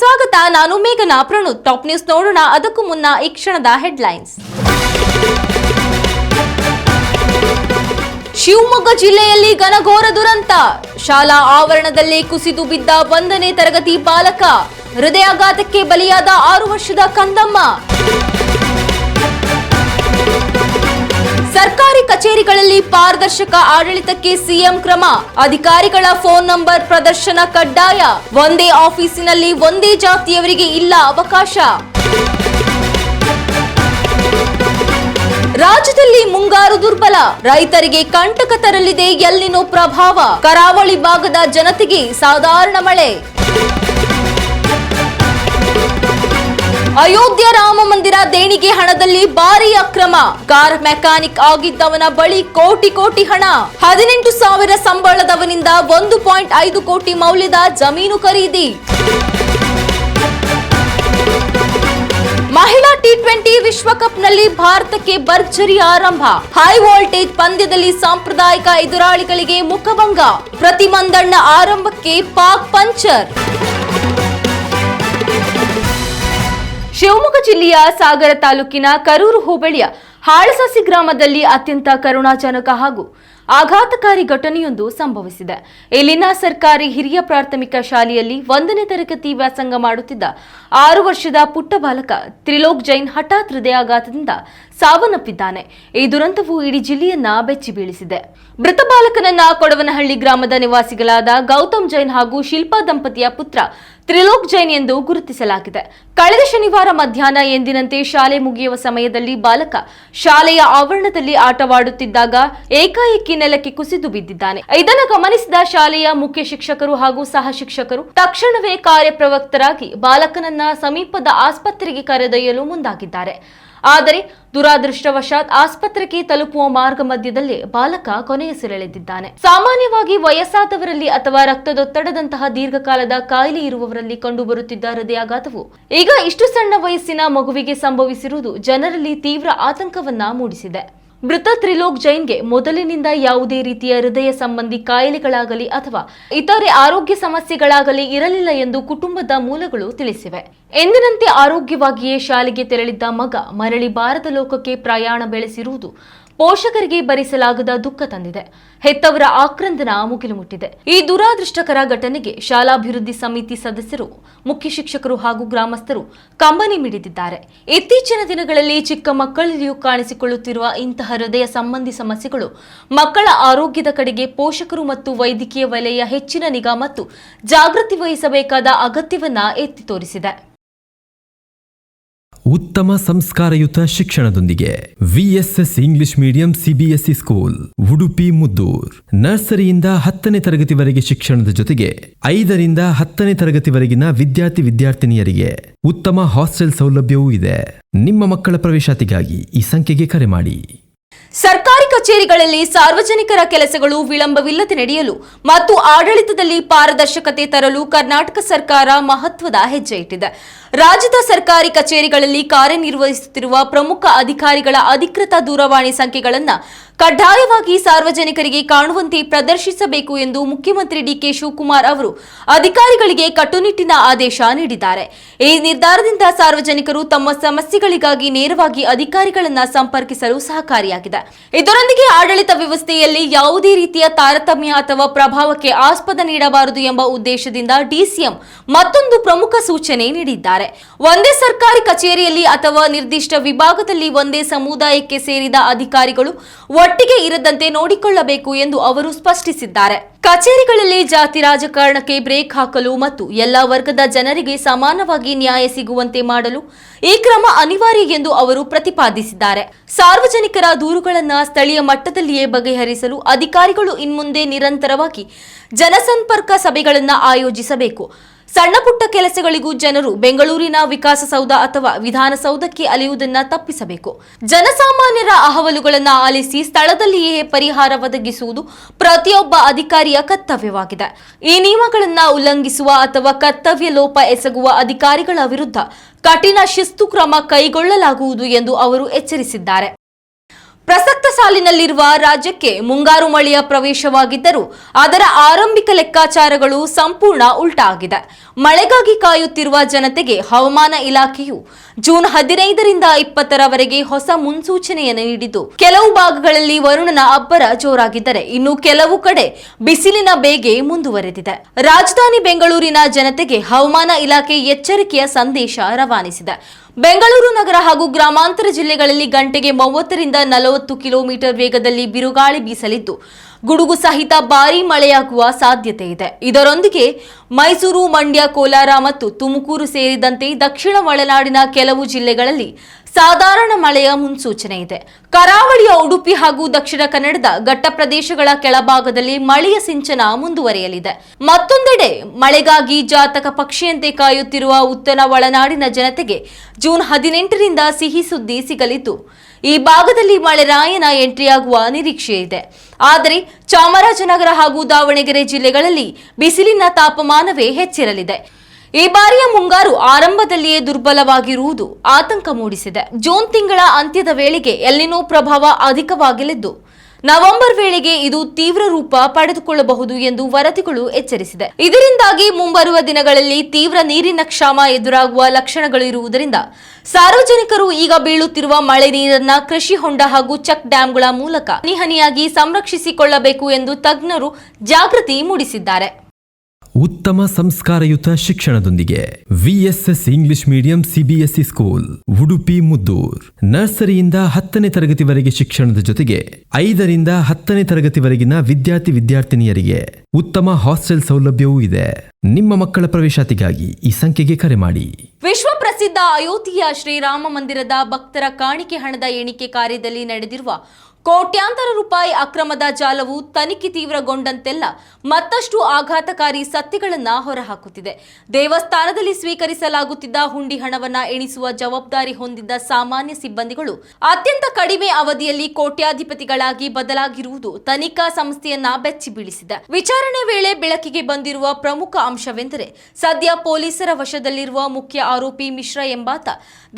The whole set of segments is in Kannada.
ಸ್ವಾಗತ. ನಾನು ಮೇಘನಾ ಪ್ರಣುತ್. ಟಾಪ್ ನ್ಯೂಸ್ ನೋಡೋಣ ಅದಕ್ಕೂ ಮುನ್ನ ಈ ಕ್ಷಣದ ಹೆಡ್ಲೈನ್ಸ್. ಶಿವಮೊಗ್ಗ ಜಿಲ್ಲೆಯಲ್ಲಿ ಘನಘೋರ ದುರಂತ. ಶಾಲಾ ಆವರಣದಲ್ಲಿ ಕುಸಿದು ಬಿದ್ದ 1ನೇ ತರಗತಿ ಬಾಲಕ. ಹೃದಯಾಘಾತಕ್ಕೆ ಬಲಿಯಾದ 6 ವರ್ಷದ ಕಂದಮ್ಮ. ಸರ್ಕಾರಿ ಕಚೇರಿಗಳಲ್ಲಿ ಪಾರದರ್ಶಕ ಆಡಳಿತಕ್ಕೆ ಸಿಎಂ ಕ್ರಮ. ಅಧಿಕಾರಿಗಳ ಫೋನ್ ನಂಬರ್ ಪ್ರದರ್ಶನ ಕಡ್ಡಾಯ. ಒಂದೇ ಆಫೀಸಿನಲ್ಲಿ ಒಂದೇ ಜಾತಿಯವರಿಗೆ ಇಲ್ಲ ಅವಕಾಶ. ರಾಜ್ಯದಲ್ಲಿ ಮುಂಗಾರು ದುರ್ಬಲ. ರೈತರಿಗೆ ಕಂಟಕ ತರಲಿದೆ ಎಲ್ನಿನೋ ಪ್ರಭಾವ. ಕರಾವಳಿ ಭಾಗದ ಜನತೆಗೆ ಸಾಧಾರಣ ಮಳೆ. ಅಯೋಧ್ಯ ರಾಮ ಮಂದಿರ ದೇಣಿಗೆ ಹಣದಲ್ಲಿ ಭಾರೀ ಅಕ್ರಮ. ಕಾರ್ ಮೆಕ್ಯಾನಿಕ್ ಆಗಿದ್ದವನ ಬಳಿ ಕೋಟಿ ಹಣ. 18,000 ಸಂಬಳದವನಿಂದ 1.5 ಕೋಟಿ ಮೌಲ್ಯದ ಜಮೀನು ಖರೀದಿ. ಮಹಿಳಾ ಟಿ20 ವಿಶ್ವಕಪ್ನಲ್ಲಿ ಭಾರತಕ್ಕೆ ಭರ್ಜರಿ ಆರಂಭ. ಹೈ ವೋಲ್ಟೇಜ್ ಪಂದ್ಯದಲ್ಲಿ ಸಾಂಪ್ರದಾಯಿಕ ಎದುರಾಳಿಗಳಿಗೆ ಮುಖಭಂಗ. ಪ್ರತಿಮಂದಣ್ಣ ಆರಂಭಕ್ಕೆ ಪಾಕ್ ಪಂಚರ್. ಶಿವಮೊಗ್ಗ ಜಿಲ್ಲೆಯ ಸಾಗರ ತಾಲೂಕಿನ ಕರೂರು ಹೋಬಳಿಯ ಹಾಳಸಸಿ ಗ್ರಾಮದಲ್ಲಿ ಅತ್ಯಂತ ಕರುಣಾಜನಕ ಹಾಗೂ ಆಘಾತಕಾರಿ ಘಟನೆಯೊಂದು ಸಂಭವಿಸಿದೆ. ಇಲ್ಲಿನ ಸರ್ಕಾರಿ ಹಿರಿಯ ಪ್ರಾಥಮಿಕ ಶಾಲೆಯಲ್ಲಿ 1ನೇ ತರಗತಿ ವ್ಯಾಸಂಗ ಮಾಡುತ್ತಿದ್ದ 6 ವರ್ಷದ ಪುಟ್ಟ ಬಾಲಕ ತ್ರಿಲೋಕ್ ಜೈನ್ ಹಠಾತ್ ಹೃದಯಾಘಾತದಿಂದ ಸಾವನ್ನಪ್ಪಿದ್ದಾನೆ. ಈ ದುರಂತವು ಇಡೀ ಜಿಲ್ಲೆಯನ್ನ ಬೆಚ್ಚಿ ಬೀಳಿಸಿದೆ. ಮೃತ ಬಾಲಕನನ್ನ ಕೊಡವನಹಳ್ಳಿ ಗ್ರಾಮದ ನಿವಾಸಿಗಳಾದ ಗೌತಮ್ ಜೈನ್ ಹಾಗೂ ಶಿಲ್ಪಾ ದಂಪತಿಯ ಪುತ್ರ ತ್ರಿಲೋಕ್ ಜೈನ್ ಎಂದು ಗುರುತಿಸಲಾಗಿದೆ. ಕಳೆದ ಶನಿವಾರ ಮಧ್ಯಾಹ್ನ ಎಂದಿನಂತೆ ಶಾಲೆ ಮುಗಿಯುವ ಸಮಯದಲ್ಲಿ ಬಾಲಕ ಶಾಲೆಯ ಆವರಣದಲ್ಲಿ ಆಟವಾಡುತ್ತಿದ್ದಾಗ ಏಕಾಏಕಿ ನೆಲಕ್ಕೆ ಕುಸಿದು ಬಿದ್ದಿದ್ದಾನೆ. ಇದನ್ನು ಗಮನಿಸಿದ ಶಾಲೆಯ ಮುಖ್ಯ ಶಿಕ್ಷಕರು ಹಾಗೂ ಸಹ ಶಿಕ್ಷಕರು ತಕ್ಷಣವೇ ಕಾರ್ಯಪ್ರವೃತ್ತರಾಗಿ ಬಾಲಕನನ್ನ ಸಮೀಪದ ಆಸ್ಪತ್ರೆಗೆ ಕರೆದೊಯ್ಯಲು ಮುಂದಾಗಿದ್ದಾರೆ. ಆದರೆ ದುರಾದೃಷ್ಟವಶಾತ್ ಆಸ್ಪತ್ರೆಗೆ ತಲುಪುವ ಮಾರ್ಗ ಮಧ್ಯದಲ್ಲೇ ಬಾಲಕ ಕೊನೆಯುಸಿರೆಳೆದಿದ್ದಾನೆ. ಸಾಮಾನ್ಯವಾಗಿ ವಯಸ್ಸಾದವರಲ್ಲಿ ಅಥವಾ ರಕ್ತದೊತ್ತಡದಂತಹ ದೀರ್ಘಕಾಲದ ಕಾಯಿಲೆ ಇರುವವರಲ್ಲಿ ಕಂಡುಬರುತ್ತಿದ್ದ ಹೃದಯಾಘಾತವು ಈಗ ಇಷ್ಟು ಸಣ್ಣ ವಯಸ್ಸಿನ ಮಗುವಿಗೆ ಸಂಭವಿಸಿರುವುದು ಜನರಲ್ಲಿ ತೀವ್ರ ಆತಂಕವನ್ನ ಮೂಡಿಸಿದೆ. ಮೃತ ತ್ರಿಲೋಕ್ ಜೈನ್ಗೆ ಮೊದಲಿನಿಂದ ಯಾವುದೇ ರೀತಿಯ ಹೃದಯ ಸಂಬಂಧಿ ಕಾಯಿಲೆಗಳಾಗಲಿ ಅಥವಾ ಇತರೆ ಆರೋಗ್ಯ ಸಮಸ್ಯೆಗಳಾಗಲಿ ಇರಲಿಲ್ಲ ಎಂದು ಕುಟುಂಬದ ಮೂಲಗಳು ತಿಳಿಸಿವೆ. ಎಂದಿನಂತೆ ಆರೋಗ್ಯವಾಗಿಯೇ ಶಾಲೆಗೆ ತೆರಳಿದ್ದ ಮಗ ಮರಳಿ ಬಾರದ ಲೋಕಕ್ಕೆ ಪ್ರಯಾಣ ಬೆಳೆಸಿರುವುದು ಪೋಷಕರಿಗೆ ಭರಿಸಲಾಗದ ದುಃಖ ತಂದಿದೆ. ಹೆತ್ತವರ ಆಕ್ರಂದನ ಮುಗಿಲು ಮುಟ್ಟಿದೆ. ಈ ದುರಾದೃಷ್ಟಕರ ಘಟನೆಗೆ ಶಾಲಾಭಿವೃದ್ಧಿ ಸಮಿತಿ ಸದಸ್ಯರು, ಮುಖ್ಯ ಶಿಕ್ಷಕರು ಹಾಗೂ ಗ್ರಾಮಸ್ಥರು ಕಂಬನಿ ಮಿಡಿದಿದ್ದಾರೆ. ಇತ್ತೀಚಿನ ದಿನಗಳಲ್ಲಿ ಚಿಕ್ಕ ಮಕ್ಕಳಲ್ಲಿಯೂ ಕಾಣಿಸಿಕೊಳ್ಳುತ್ತಿರುವ ಇಂತಹ ಹೃದಯ ಸಂಬಂಧಿ ಸಮಸ್ಯೆಗಳು ಮಕ್ಕಳ ಆರೋಗ್ಯದ ಕಡೆಗೆ ಪೋಷಕರು ಮತ್ತು ವೈದ್ಯಕೀಯ ವಲಯ ಹೆಚ್ಚಿನ ನಿಗಾ ಮತ್ತು ಜಾಗೃತಿ ವಹಿಸಬೇಕಾದ ಅಗತ್ಯವನ್ನ ಎತ್ತಿ ತೋರಿಸಿದೆ. ಉತ್ತಮ ಸಂಸ್ಕಾರಯುತ ಶಿಕ್ಷಣದೊಂದಿಗೆ VSS English medium CBSE school Udupi Muddur. ನರ್ಸರಿಯಿಂದ 10ನೇ ತರಗತಿವರೆಗೆ ಶಿಕ್ಷಣದ ಜೊತೆಗೆ 5ರಿಂದ 10ನೇ ತರಗತಿವರೆಗಿನ ವಿದ್ಯಾರ್ಥಿನಿಯರಿಗೆ ಉತ್ತಮ ಹಾಸ್ಟೆಲ್ ಸೌಲಭ್ಯವೂ ಇದೆ. ನಿಮ್ಮ ಮಕ್ಕಳ ಪ್ರವೇಶಾತಿಗಾಗಿ ಈ ಸಂಖ್ಯೆಗೆ ಕರೆ ಮಾಡಿ. ಸರ್ಕಾರಿ ಕಚೇರಿಗಳಲ್ಲಿ ಸಾರ್ವಜನಿಕರ ಕೆಲಸಗಳು ವಿಳಂಬವಿಲ್ಲದೆ ನಡೆಯಲು ಮತ್ತು ಆಡಳಿತದಲ್ಲಿ ಪಾರದರ್ಶಕತೆ ತರಲು ಕರ್ನಾಟಕ ಸರ್ಕಾರ ಮಹತ್ವದ ಹೆಜ್ಜೆ ಇಟ್ಟಿದೆ. ರಾಜ್ಯದ ಸರ್ಕಾರಿ ಕಚೇರಿಗಳಲ್ಲಿ ಕಾರ್ಯನಿರ್ವಹಿಸುತ್ತಿರುವ ಪ್ರಮುಖ ಅಧಿಕಾರಿಗಳ ಅಧಿಕೃತ ದೂರವಾಣಿ ಸಂಖ್ಯೆಗಳನ್ನು ಕಡ್ಡಾಯವಾಗಿ ಸಾರ್ವಜನಿಕರಿಗೆ ಕಾಣುವಂತೆ ಪ್ರದರ್ಶಿಸಬೇಕು ಎಂದು ಮುಖ್ಯಮಂತ್ರಿ ಡಿಕೆ ಶಿವಕುಮಾರ್ ಅವರು ಅಧಿಕಾರಿಗಳಿಗೆ ಕಟ್ಟುನಿಟ್ಟಿನ ಆದೇಶ ನೀಡಿದ್ದಾರೆ. ಈ ನಿರ್ಧಾರದಿಂದ ಸಾರ್ವಜನಿಕರು ತಮ್ಮ ಸಮಸ್ಯೆಗಳಿಗಾಗಿ ನೇರವಾಗಿ ಅಧಿಕಾರಿಗಳನ್ನು ಸಂಪರ್ಕಿಸಲು ಸಹಕಾರಿಯಾಗಿದೆ. ಇದರೊಂದಿಗೆ ಆಡಳಿತ ವ್ಯವಸ್ಥೆಯಲ್ಲಿ ಯಾವುದೇ ರೀತಿಯ ತಾರತಮ್ಯ ಅಥವಾ ಪ್ರಭಾವಕ್ಕೆ ಆಸ್ಪದ ನೀಡಬಾರದು ಎಂಬ ಉದ್ದೇಶದಿಂದ ಡಿಸಿಎಂ ಮತ್ತೊಂದು ಪ್ರಮುಖ ಸೂಚನೆ ನೀಡಿದ್ದಾರೆ. ಒಂದೇ ಸರ್ಕಾರಿ ಕಚೇರಿಯಲ್ಲಿ ಅಥವಾ ನಿರ್ದಿಷ್ಟ ವಿಭಾಗದಲ್ಲಿ ಒಂದೇ ಸಮುದಾಯಕ್ಕೆ ಸೇರಿದ ಅಧಿಕಾರಿಗಳು ಒಟ್ಟಿಗೆ ಇರದಂತೆ ನೋಡಿಕೊಳ್ಳಬೇಕು ಎಂದು ಅವರು ಸ್ಪಷ್ಟಿಸಿದ್ದಾರೆ. ಕಚೇರಿಗಳಲ್ಲಿ ಜಾತಿ ರಾಜಕಾರಣಕ್ಕೆ ಬ್ರೇಕ್ ಹಾಕಲು ಮತ್ತು ಎಲ್ಲಾ ವರ್ಗದ ಜನರಿಗೆ ಸಮಾನವಾಗಿ ನ್ಯಾಯ ಸಿಗುವಂತೆ ಮಾಡಲು ಈ ಕ್ರಮ ಅನಿವಾರ್ಯ ಎಂದು ಅವರು ಪ್ರತಿಪಾದಿಸಿದ್ದಾರೆ. ಸಾರ್ವಜನಿಕರ ದೂರುಗಳನ್ನು ಸ್ಥಳೀಯ ಮಟ್ಟದಲ್ಲಿಯೇ ಬಗೆಹರಿಸಲು ಅಧಿಕಾರಿಗಳು ಇನ್ಮುಂದೆ ನಿರಂತರವಾಗಿ ಜನಸಂಪರ್ಕ ಸಭೆಗಳನ್ನು ಆಯೋಜಿಸಬೇಕು. ಸಣ್ಣ ಪುಟ್ಟ ಕೆಲಸಗಳಿಗೂ ಜನರು ಬೆಂಗಳೂರಿನ ವಿಕಾಸಸೌಧ ಅಥವಾ ವಿಧಾನಸೌಧಕ್ಕೆ ಅಲೆಯುವುದನ್ನು ತಪ್ಪಿಸಬೇಕು. ಜನಸಾಮಾನ್ಯರ ಅಹವಾಲುಗಳನ್ನು ಆಲಿಸಿ ಸ್ಥಳದಲ್ಲಿಯೇ ಪರಿಹಾರ ಒದಗಿಸುವುದು ಪ್ರತಿಯೊಬ್ಬ ಅಧಿಕಾರಿಯ ಕರ್ತವ್ಯವಾಗಿದೆ. ಈ ನಿಯಮಗಳನ್ನು ಉಲ್ಲಂಘಿಸುವ ಅಥವಾ ಕರ್ತವ್ಯ ಲೋಪ ಎಸಗುವ ಅಧಿಕಾರಿಗಳ ವಿರುದ್ಧ ಕಠಿಣ ಶಿಸ್ತು ಕ್ರಮ ಕೈಗೊಳ್ಳಲಾಗುವುದು ಎಂದು ಅವರು ಎಚ್ಚರಿಸಿದ್ದಾರೆ. ಪ್ರಸಕ್ತ ಸಾಲಿನಲ್ಲಿರುವ ರಾಜ್ಯಕ್ಕೆ ಮುಂಗಾರು ಮಳೆಯ ಪ್ರವೇಶವಾಗಿದ್ದರೂ ಅದರ ಆರಂಭಿಕ ಲೆಕ್ಕಾಚಾರಗಳು ಸಂಪೂರ್ಣ ಉಲ್ಟಾ ಆಗಿದೆ. ಮಳೆಗಾಗಿ ಕಾಯುತ್ತಿರುವ ಜನತೆಗೆ ಹವಾಮಾನ ಇಲಾಖೆಯು ಜೂನ್ 15ರಿಂದ 20ರವರೆಗೆ ಹೊಸ ಮುನ್ಸೂಚನೆಯನ್ನು ನೀಡಿದ್ದು, ಕೆಲವು ಭಾಗಗಳಲ್ಲಿ ವರುಣನ ಅಬ್ಬರ ಜೋರಾಗಿದ್ದರೆ ಇನ್ನು ಕೆಲವು ಕಡೆ ಬಿಸಿಲಿನ ಬೇಗೆ ಮುಂದುವರೆದಿದೆ. ರಾಜಧಾನಿ ಬೆಂಗಳೂರಿನ ಜನತೆಗೆ ಹವಾಮಾನ ಇಲಾಖೆ ಎಚ್ಚರಿಕೆಯ ಸಂದೇಶ ರವಾನಿಸಿದೆ. ಬೆಂಗಳೂರು ನಗರ ಹಾಗೂ ಗ್ರಾಮಾಂತರ ಜಿಲ್ಲೆಗಳಲ್ಲಿ ಗಂಟೆಗೆ 30ರಿಂದ 40 ಕಿಲೋಮೀಟರ್ ವೇಗದಲ್ಲಿ ಬಿರುಗಾಳಿ ಬೀಸಲಿದ್ದು, ಗುಡುಗು ಸಹಿತ ಭಾರೀ ಮಳೆಯಾಗುವ ಸಾಧ್ಯತೆ ಇದೆ. ಇದರೊಂದಿಗೆ ಮೈಸೂರು, ಮಂಡ್ಯ, ಕೋಲಾರ ಮತ್ತು ತುಮಕೂರು ಸೇರಿದಂತೆ ದಕ್ಷಿಣ ಒಳನಾಡಿನ ಕೆಲವು ಜಿಲ್ಲೆಗಳಲ್ಲಿ ಸಾಧಾರಣ ಮಳೆಯ ಮುನ್ಸೂಚನೆ ಇದೆ. ಕರಾವಳಿಯ ಉಡುಪಿ ಹಾಗೂ ದಕ್ಷಿಣ ಕನ್ನಡದ ಘಟ್ಟ ಪ್ರದೇಶಗಳ ಕೆಳಭಾಗದಲ್ಲಿ ಮಳೆಯ ಸಿಂಚನ ಮುಂದುವರಿಯಲಿದೆ. ಮತ್ತೊಂದೆಡೆ ಮಳೆಗಾಗಿ ಜಾತಕ ಪಕ್ಷಿಯಂತೆ ಕಾಯುತ್ತಿರುವ ಉತ್ತರ ಒಳನಾಡಿನ ಜನತೆಗೆ ಜೂನ್ 18ರಿಂದ ಸಿಹಿ ಸುದ್ದಿ ಸಿಗಲಿದ್ದು, ಈ ಭಾಗದಲ್ಲಿ ಮಳೆರಾಯನ ಎಂಟ್ರಿಯಾಗುವ ನಿರೀಕ್ಷೆ ಇದೆ. ಆದರೆ ಚಾಮರಾಜನಗರ ಹಾಗೂ ದಾವಣಗೆರೆ ಜಿಲ್ಲೆಗಳಲ್ಲಿ ಬಿಸಿಲಿನ ತಾಪಮಾನವೇ ಹೆಚ್ಚಿರಲಿದೆ. ಈ ಬಾರಿಯ ಮುಂಗಾರು ಆರಂಭದಲ್ಲಿಯೇ ದುರ್ಬಲವಾಗಿರುವುದು ಆತಂಕ ಮೂಡಿಸಿದೆ. ಜೂನ್ ತಿಂಗಳ ಅಂತ್ಯದ ವೇಳೆಗೆ ಎಲ್ನಿನೋ ಪ್ರಭಾವ ಅಧಿಕವಾಗಲಿದ್ದು, ನವೆಂಬರ್ ವೇಳೆಗೆ ಇದು ತೀವ್ರ ರೂಪ ಪಡೆದುಕೊಳ್ಳಬಹುದು ಎಂದು ವರದಿಗಳು ಎಚ್ಚರಿಸಿದೆ. ಇದರಿಂದಾಗಿ ಮುಂಬರುವ ದಿನಗಳಲ್ಲಿ ತೀವ್ರ ನೀರಿನ ಕ್ಷಾಮ ಎದುರಾಗುವ ಲಕ್ಷಣಗಳು ಇರುವುದರಿಂದ ಸಾರ್ವಜನಿಕರು ಈಗ ಬೀಳುತ್ತಿರುವ ಮಳೆ ನೀರನ್ನ ಕೃಷಿ ಹೊಂಡ ಹಾಗೂ ಚೆಕ್ ಡ್ಯಾಂಗಳ ಮೂಲಕ ಹನಿಹನಿಯಾಗಿ ಸಂರಕ್ಷಿಸಿಕೊಳ್ಳಬೇಕು ಎಂದು ತಜ್ಞರು ಜಾಗೃತಿ ಮೂಡಿಸಿದ್ದಾರೆ. ಉತ್ತಮ ಸಂಸ್ಕಾರಯುತ ಶಿಕ್ಷಣದೊಂದಿಗೆ VSS English medium CBSE school Udupi Muddur. ನರ್ಸರಿಯಿಂದ 10ನೇ ತರಗತಿವರೆಗೆ ಶಿಕ್ಷಣದ ಜೊತೆಗೆ 5ರಿಂದ 10ನೇ ತರಗತಿವರೆಗಿನ ವಿದ್ಯಾರ್ಥಿನಿಯರಿಗೆ ಉತ್ತಮ ಹಾಸ್ಟೆಲ್ ಸೌಲಭ್ಯವೂ ಇದೆ. ನಿಮ್ಮ ಮಕ್ಕಳ ಪ್ರವೇಶಾತಿಗಾಗಿ ಈ ಸಂಖ್ಯೆಗೆ ಕರೆ ಮಾಡಿ. ವಿಶ್ವ ಪ್ರಸಿದ್ಧ ಅಯೋಧ್ಯೆಯ ಶ್ರೀರಾಮ ಮಂದಿರದ ಭಕ್ತರ ಕಾಣಿಕೆ ಹಣದ ಎಣಿಕೆ ಕಾರ್ಯದಲ್ಲಿ ನಡೆದಿರುವ ಕೋಟ್ಯಾಂತರ ರೂಪಾಯಿ ಅಕ್ರಮದ ಜಾಲವು ತನಿಖೆ ತೀವ್ರಗೊಂಡಂತೆಲ್ಲ ಮತ್ತಷ್ಟು ಆಘಾತಕಾರಿ ಸತ್ಯಗಳನ್ನು ಹೊರಹಾಕುತ್ತಿದೆ. ದೇವಸ್ಥಾನದಲ್ಲಿ ಸ್ವೀಕರಿಸಲಾಗುತ್ತಿದ್ದ ಹುಂಡಿ ಹಣವನ್ನ ಎಣಿಸುವ ಜವಾಬ್ದಾರಿ ಹೊಂದಿದ್ದ ಸಾಮಾನ್ಯ ಸಿಬ್ಬಂದಿಗಳು ಅತ್ಯಂತ ಕಡಿಮೆ ಅವಧಿಯಲ್ಲಿ ಕೋಟ್ಯಾಧಿಪತಿಗಳಾಗಿ ಬದಲಾಗಿರುವುದು ತನಿಖಾ ಸಂಸ್ಥೆಯನ್ನ ಬೆಚ್ಚಿ ಬೀಳಿಸಿದೆ. ವಿಚಾರಣೆ ವೇಳೆ ಬೆಳಕಿಗೆ ಬಂದಿರುವ ಪ್ರಮುಖ ಅಂಶವೆಂದರೆ, ಸದ್ಯ ಪೊಲೀಸರ ವಶದಲ್ಲಿರುವ ಮುಖ್ಯ ಆರೋಪಿ ಮಿಶ್ರಾ ಎಂಬಾತ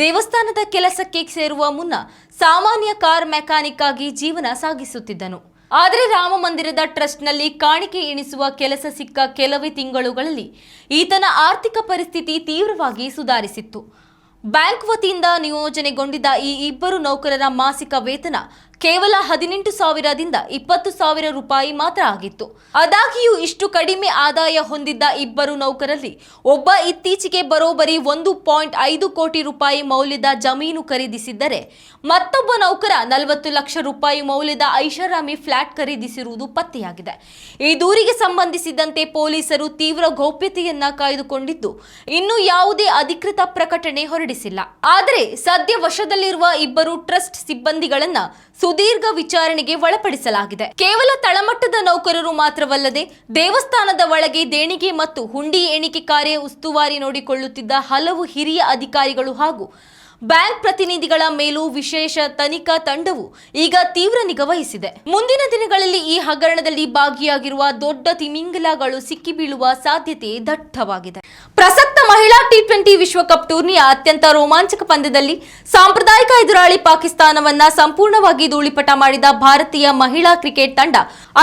ದೇವಸ್ಥಾನದ ಕೆಲಸಕ್ಕೆ ಸೇರುವ ಮುನ್ನ ಸಾಮಾನ್ಯ ಕಾರ್ ಮೆಕ್ಯಾನಿಕ್ ಆಗಿ ಜೀವನ ಸಾಗಿಸುತ್ತಿದ್ದನು. ಆದರೆ ರಾಮ ಮಂದಿರದ ಟ್ರಸ್ಟ್ನಲ್ಲಿ ಕಾಣಿಕೆ ಎಣಿಸುವ ಕೆಲಸ ಸಿಕ್ಕ ಕೆಲವೇ ತಿಂಗಳುಗಳಲ್ಲಿ ಈತನ ಆರ್ಥಿಕ ಪರಿಸ್ಥಿತಿ ತೀವ್ರವಾಗಿ ಸುಧಾರಿಸಿತ್ತು. ಬ್ಯಾಂಕ್ ವತಿಯಿಂದ ನಿಯೋಜನೆಗೊಂಡಿದ್ದ ಈ ಇಬ್ಬರು ನೌಕರರ ಮಾಸಿಕ ವೇತನ ಕೇವಲ 18,000ದಿಂದ 20,000 ರೂಪಾಯಿ ಮಾತ್ರ ಆಗಿತ್ತು. ಆದಾಗ್ಯೂ ಇಷ್ಟು ಕಡಿಮೆ ಆದಾಯ ಹೊಂದಿದ್ದ ಇಬ್ಬರು ನೌಕರಲ್ಲಿ ಒಬ್ಬ ಇತ್ತೀಚೆಗೆ ಬರೋಬ್ಬರಿ 1.5 ಕೋಟಿ ರೂಪಾಯಿ ಮೌಲ್ಯದ ಜಮೀನು ಖರೀದಿಸಿದ್ದರೆ, ಮತ್ತೊಬ್ಬ ನೌಕರ 40 ಲಕ್ಷ ರೂಪಾಯಿ ಮೌಲ್ಯದ ಐಷಾರಾಮಿ ಫ್ಲಾಟ್ ಖರೀದಿಸಿರುವುದು ಪತ್ತೆಯಾಗಿದೆ. ಈ ದೂರಿಗೆ ಸಂಬಂಧಿಸಿದಂತೆ ಪೊಲೀಸರು ತೀವ್ರ ಗೌಪ್ಯತೆಯನ್ನ ಕಾಯ್ದುಕೊಂಡಿದ್ದು, ಇನ್ನೂ ಯಾವುದೇ ಅಧಿಕೃತ ಪ್ರಕಟಣೆ ಹೊರಡಿಸಿಲ್ಲ. ಆದರೆ ಸದ್ಯ ವಶದಲ್ಲಿರುವ ಇಬ್ಬರು ಟ್ರಸ್ಟ್ ಸಿಬ್ಬಂದಿಗಳನ್ನ ಸುದೀರ್ಘ ವಿಚಾರಣೆಗೆ ಒಳಪಡಿಸಲಾಗಿದೆ. ಕೇವಲ ತಳಮಟ್ಟದ ನೌಕರರು ಮಾತ್ರವಲ್ಲದೆ ದೇವಸ್ಥಾನದ ಒಳಗೆ ದೇಣಿಗೆ ಮತ್ತು ಹುಂಡಿ ಎಣಿಕೆ ಕಾರ್ಯ ಉಸ್ತುವಾರಿ ನೋಡಿಕೊಳ್ಳುತ್ತಿದ್ದ ಹಲವು ಹಿರಿಯ ಅಧಿಕಾರಿಗಳು ಹಾಗೂ ಬ್ಯಾಂಕ್ ಪ್ರತಿನಿಧಿಗಳ ಮೇಲೂ ವಿಶೇಷ ತನಿಖಾ ತಂಡವು ಈಗ ತೀವ್ರ ನಿಗಾ ವಹಿಸಿದೆ. ಮುಂದಿನ ದಿನಗಳಲ್ಲಿ ಈ ಹಗರಣದಲ್ಲಿ ಭಾಗಿಯಾಗಿರುವ ದೊಡ್ಡ ತಿಮಿಂಗಿಲಗಳು ಸಿಕ್ಕಿಬೀಳುವ ಸಾಧ್ಯತೆ ದಟ್ಟವಾಗಿದೆ. ಪ್ರಸಕ್ತ ಮಹಿಳಾ T20 ವಿಶ್ವಕಪ್ ಟೂರ್ನಿಯ ಅತ್ಯಂತ ರೋಮಾಂಚಕ ಪಂದ್ಯದಲ್ಲಿ ಸಾಂಪ್ರದಾಯಿಕ ಎದುರಾಳಿ ಪಾಕಿಸ್ತಾನವನ್ನ ಸಂಪೂರ್ಣವಾಗಿ ಧೂಳಿಪಟ ಮಾಡಿದ ಭಾರತೀಯ ಮಹಿಳಾ ಕ್ರಿಕೆಟ್ ತಂಡ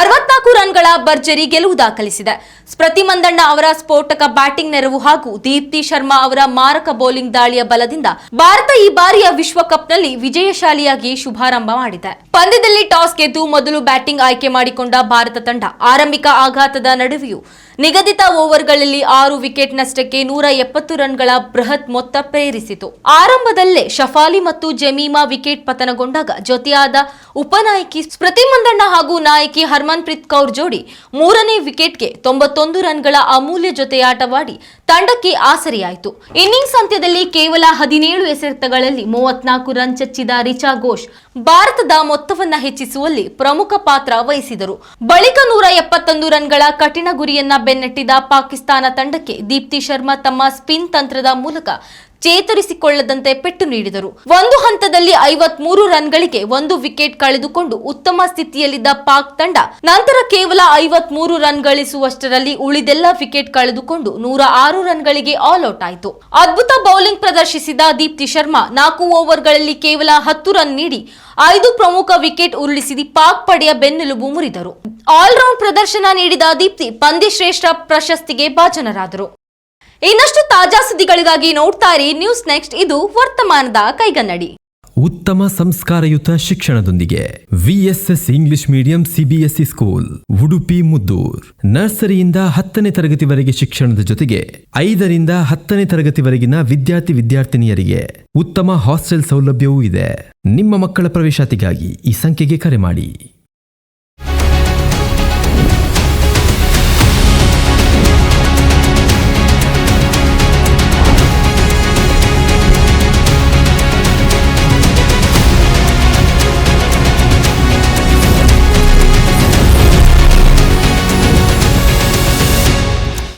64 ರನ್ಗಳ ಭರ್ಜರಿ ಗೆಲುವು ದಾಖಲಿಸಿದೆ. ಸ್ಮೃತಿ ಮಂದಣ್ಣ ಅವರ ಸ್ಫೋಟಕ ಬ್ಯಾಟಿಂಗ್ ನೆರವು ಹಾಗೂ ದೀಪ್ತಿ ಶರ್ಮಾ ಅವರ ಮಾರಕ ಬೌಲಿಂಗ್ ದಾಳಿಯ ಬಲದಿಂದ ಭಾರತ ಈ ಬಾರಿಯ ವಿಶ್ವಕಪ್ನಲ್ಲಿ ವಿಜಯಶಾಲಿಯಾಗಿ ಶುಭಾರಂಭ ಮಾಡಿದೆ. ಪಂದ್ಯದಲ್ಲಿ ಟಾಸ್ ಗೆದ್ದು ಮೊದಲು ಬ್ಯಾಟಿಂಗ್ ಆಯ್ಕೆ ಮಾಡಿಕೊಂಡ ಭಾರತ ತಂಡ ಆರಂಭಿಕ ಆಘಾತದ ನಡುವೆಯೂ ನಿಗದಿತ ಓವರ್ಗಳಲ್ಲಿ 6 ವಿಕೆಟ್ ನಷ್ಟಕ್ಕೆ 170 ರನ್ಗಳ ಬೃಹತ್ ಮೊತ್ತ ಪೇರಿಸಿತು. ಆರಂಭದಲ್ಲೇ ಶಫಾಲಿ ಮತ್ತು ಜಮೀಮಾ ವಿಕೆಟ್ ಪತನಗೊಂಡಾಗ ಜೊತೆಯಾದ ಉಪನಾಯಕಿ ಸ್ಮೃತಿ ಮಂದಣ್ಣ ಹಾಗೂ ನಾಯಕಿ ಹರ್ಮನ್ ಪ್ರೀತ್ ಕೌರ್ ಜೋಡಿ 3ನೇ ವಿಕೆಟ್ಗೆ 91 ರನ್ಗಳ ಅಮೂಲ್ಯ ಜೊತೆಯಾಟವಾಡಿ ತಂಡಕ್ಕೆ ಆಸರೆಯಾಯಿತು. ಇನ್ನಿಂಗ್ಸ್ ಅಂತ್ಯದಲ್ಲಿ ಕೇವಲ 17 ಎಸೆತಗಳಲ್ಲಿ 34 ರನ್ ಚಚ್ಚಿದ ರಿಚಾ ಘೋಷ್ ಭಾರತದ ಮೊತ್ತವನ್ನ ಹೆಚ್ಚಿಸುವಲ್ಲಿ ಪ್ರಮುಖ ಪಾತ್ರ ವಹಿಸಿದರು. ಬಳಿಕ 171 ರನ್ಗಳ ಕಠಿಣ ಗುರಿಯನ್ನ ಬೆನ್ನಟ್ಟಿದ ಪಾಕಿಸ್ತಾನ ತಂಡಕ್ಕೆ ದೀಪ್ತಿ ಶರ್ಮಾ ತಮ್ಮ ಸ್ಪಿನ್ ತಂತ್ರದ ಮೂಲಕ ಚೇತರಿಸಿಕೊಳ್ಳದಂತೆ ಪೆಟ್ಟು ನೀಡಿದರು. ಒಂದು ಹಂತದಲ್ಲಿ 53 ರನ್ಗಳಿಗೆ 1 ವಿಕೆಟ್ ಕಳೆದುಕೊಂಡು ಉತ್ತಮ ಸ್ಥಿತಿಯಲ್ಲಿದ್ದ ಪಾಕ್ ತಂಡ ನಂತರ ಕೇವಲ 53 ರನ್ ಗಳಿಸುವಷ್ಟರಲ್ಲಿ ಉಳಿದೆಲ್ಲ ವಿಕೆಟ್ ಕಳೆದುಕೊಂಡು 106 ರನ್ಗಳಿಗೆ ಆಲ್ ಔಟ್ ಆಯಿತು. ಅದ್ಭುತ ಬೌಲಿಂಗ್ ಪ್ರದರ್ಶಿಸಿದ ದೀಪ್ತಿ ಶರ್ಮಾ 4 ಓವರ್ಗಳಲ್ಲಿ ಕೇವಲ 10 ರನ್ ನೀಡಿ 5 ಪ್ರಮುಖ ವಿಕೆಟ್ ಉರುಳಿಸಿ ಪಾಕ್ ಪಡೆಯ ಬೆನ್ನೆಲುಬು ಮುರಿದರು. ಆಲ್ರೌಂಡ್ ಪ್ರದರ್ಶನ ನೀಡಿದ ದೀಪ್ತಿ ಪಂದ್ಯಶ್ರೇಷ್ಠ ಪ್ರಶಸ್ತಿಗೆ ಭಾಜನರಾದರು. ಇನ್ನಷ್ಟು ತಾಜಾ ಸುದ್ದಿಗಳಿಗಾಗಿ ನೋಡ್ತಾ ಇರಿ ನ್ಯೂಸ್ ನೆಕ್ಸ್ಟ್. ಇದು ವರ್ತಮಾನದ ಕೈಗನ್ನಡಿ. ಉತ್ತಮ ಸಂಸ್ಕಾರಯುತ ಶಿಕ್ಷಣದೊಂದಿಗೆ VSS English medium CBSE school Udupi Muddur. ನರ್ಸರಿಯಿಂದ 10ನೇ ತರಗತಿವರೆಗೆ ಶಿಕ್ಷಣದ ಜೊತೆಗೆ 5ರಿಂದ 10ನೇ ತರಗತಿವರೆಗಿನ ವಿದ್ಯಾರ್ಥಿನಿಯರಿಗೆ ಉತ್ತಮ ಹಾಸ್ಟೆಲ್ ಸೌಲಭ್ಯವೂ ಇದೆ. ನಿಮ್ಮ ಮಕ್ಕಳ ಪ್ರವೇಶಾತಿಗಾಗಿ ಈ ಸಂಖ್ಯೆಗೆ ಕರೆ ಮಾಡಿ.